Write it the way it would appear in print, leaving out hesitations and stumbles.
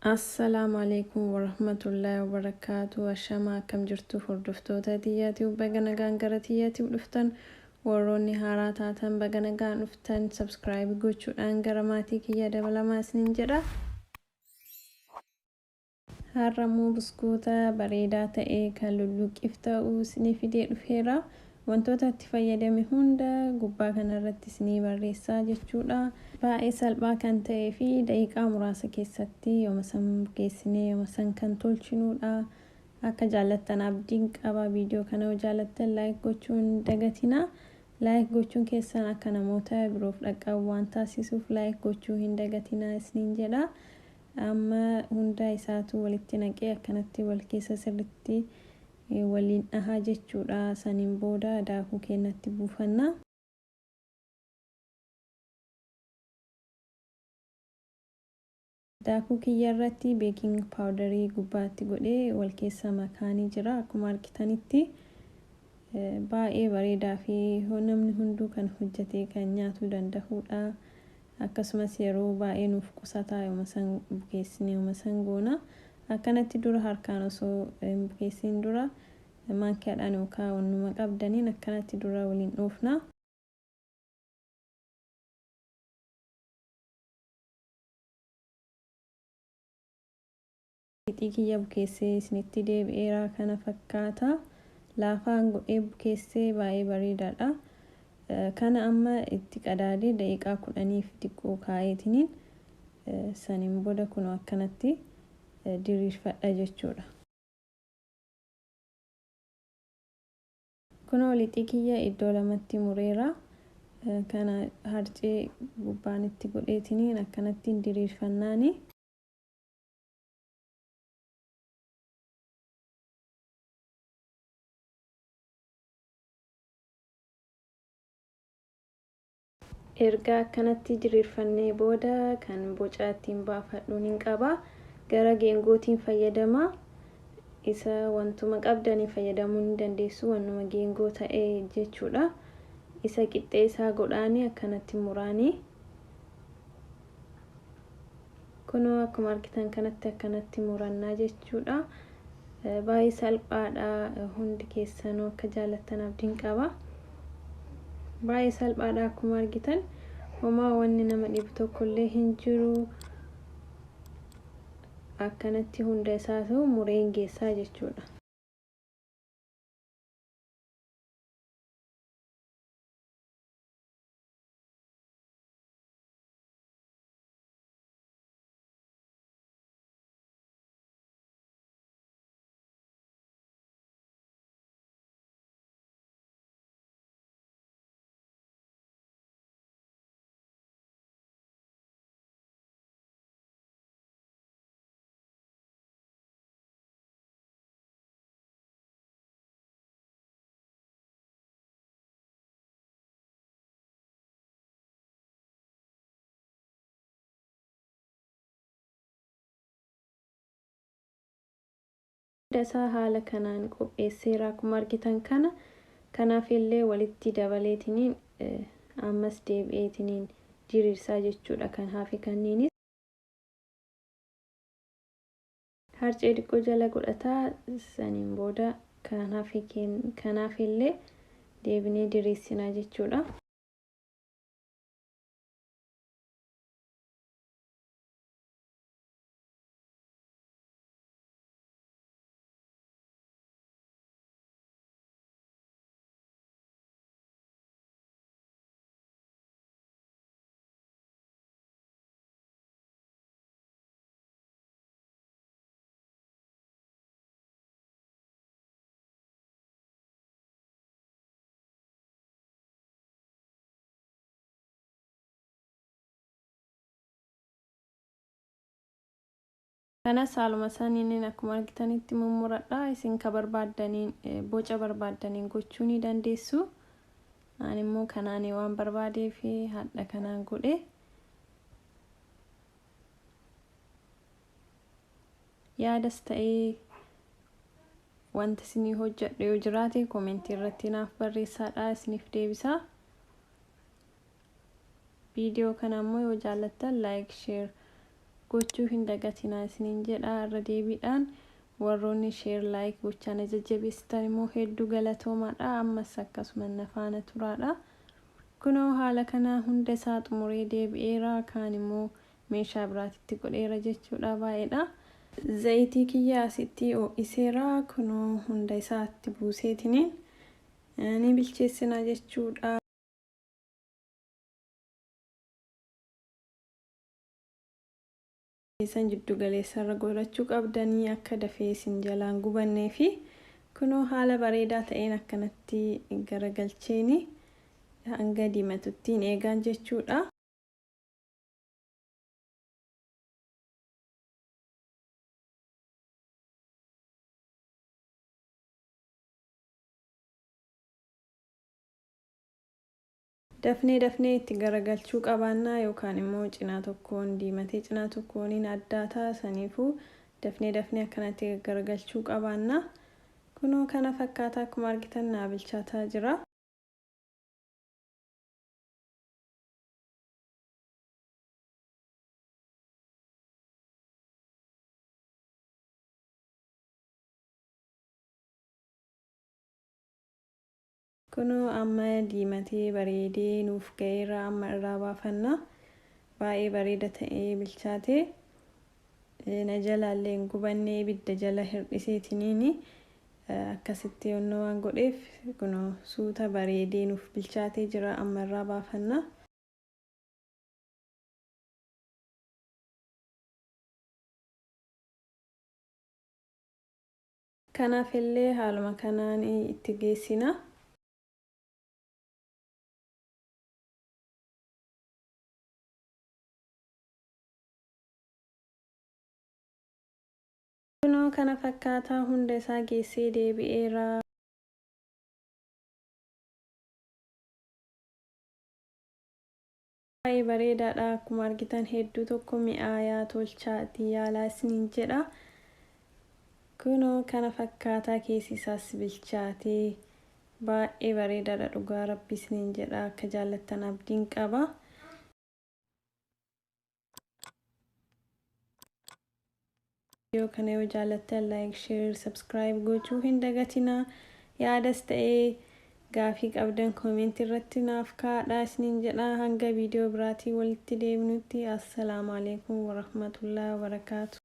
Assalamu alaikum warahmatullahi wabarakatuh. Ashama akkam jirtu hordoftoota tiyyaatiif baga nagaan gara tiyyaatiif dhuftan, warroonni haaraa taatan baga nagaan dhuftan, subscribe gochuudhaan gara maatii kiyya dabalamaa isiniin jedha. Har'ammoo buskuuta bareedaa ta'e kan lulluqqiif ta'u isiniif fidee dhufeera. Wantoota itti fayyadame hunda gubbaa kanarratti isinii barreessaa jechuudha. Baay'ee salphaa kan ta'ee fi daqiiqaa muraasa keessatti yooma san geessinee yooma san kan tolchinuudha. Akka jaallattan abdiin qaba. Viidiyoo kana yoo jaallattan like gochuun dagatina. Like gochuun keessan akka namoota biroof dhaqqabu waan taasisuuf like gochuu hin dagatina isiniin jedha. Amma hunda isaatu walitti naqee akkanatti wal keessa sirriitti waliin dhahaa jechuudha. Saniin booda daakuu keenyatti buufanna. Daakuu kiyya irratti beeking paawudarii gubbaatti godhee wal keessa makaanii jira. Akkuma argitanitti baay'ee bareedaa fi namni hunduu kan hojjetee kan nyaatuu danda'udha. Akkasumas yeroo baay'ee nuuf qusataa yooma san bukeessinee yooma san goona. Akkanatti dura harkaan osoo bukeessiin dura maankiyaadhaan yookaan wannuma qabdaniin akkanatti dura waliin dhoofna. Lixii kiyya bukeessee isinitti deebi'eera kana fakkaata. Laafaan godhee bukeessee baay'ee bareedaadha. Kana amma itti qadaadee daqiiqaa 10 xiqqoo kaa'eetiniin saniin booda kunoo akkanatti diriirfadha jechuudha. Kunoo lixii kiyya iddoo lamatti mureera. Kana harcee gubbaan itti godheetiniin akkanatti diriirfannaani. Erga akkanatti diriirfannee booda kan boca ittiin baafadhuun hin qaba. Gara geengootiin fayyadama. Isa wantuma qabdanii fayyadamuu ni dandeessu. Wannuma geengoo ta'e jechuudha. Isa qixxee isaa godhaanii akkanatti muraanii. Kunoo akkuma argitan kanatti akkanatti murannaa jechuudha. Baay'ee salphaadha. Hundi keessanuu akka jaallattan abdiin qaba. Baay'ee salphaadha akkuma argitan. Homaa wanni nama dhibu tokkollee hin jiru. Akkanatti hunda isaatu mureen geessaa jechuudha. Dasaa haala kanaan qopheesseera akkuma argitan kana. Kanaaf illee walitti dabaleetiniin ammas deebi'eetiniin diriirsaa jechuudha. Kan hafe kanniinis harcee xiqqoo jala godhataa. Saniin booda kanaaf illee deebinee diriirsinaa jechuudha. Kanas haaluma saniin akkuma argitanitti mummuradha. Isin ka barbaaddaniin boca barbaaddaniin gochuu ni dandeessu. Ani immoo kanaan waan barbaadeef hadha kanaan godhe. Yaadas ta'ee wanti isinii hojjedhe yoo jiraate komentii irratti naaf barreessaa isiniif deebisa. Viidiyoo kana immoo yoo jaallattan like, share gochuu hin dagatinaa isiniin jedha. Irra deebiidhaan warroonni share like gochaan jajjabeessitan immoo hedduu galatoomaadha. Ammas akkasuma na faana turaadha. Kunoo haala kana hunda isaa xumuree deebi'eera. Kaan immoo meeshaa biraatitti godheera jechuudha. Baay'eedha. Zayitii kiyya asitti ho'iseera. Kunoo hunda isaatti buuseetiniin ni bilcheessina jechuudha. Isan jiddu galeessarra godhachuu qabdanii akka dafee isin jalaan gubannee fi kunoo haala bareedaa ta'een akkanatti garagalcheeni hanga diimatuttiin eegaan jechuudha. Dafnee itti garagalchuu qabaannaa yookaan immoo cinaa tokkoon diimatee cinaa tokkoon addaataa saniifuu dafnee akkanatti garagalchuu qabaannaa. Kunoo kana fakkaataa akkuma argitan naa bilchaataa jira. Kunoo amma diimatee bareedee nuuf ga'eera. Amma irraa baafanna. Baay'ee bareeda ta'ee bilchaatee na jalaallee hin gubannee ibidda jala hir'iseetiniini akkasitti onnoo waan godheef kunoo suuta bareedee nuuf bilchaatee jira. Amma irraa baafanna. Kanaaf illee haaluma kanaan itti geessina. Kunoo kana fakkaataa hunda isaa geessee deebi'eera. Baay'ee bareedaadha. Akkuma argitan hedduu tokko mi'aayaa tolchaatii yaalaa isiniin jedha. Kunoo kana fakkaataa keessi isaas bilchaatee baay'ee bareedaadha. Dhugaa rabbi isiniin jedha. Akka jaallattan abdiin qaba. Yoo kana yoo jaallattan like, share, subscribe gochuu hin dagatinaa. Yaadas ta'ee gaafii qabdan comment irratti naaf kaa'aa isiniin jedha. Hanga viidiyoo biraatii walitti deebinutti assalaamu alaykum warahmatullahi wabarakaatu.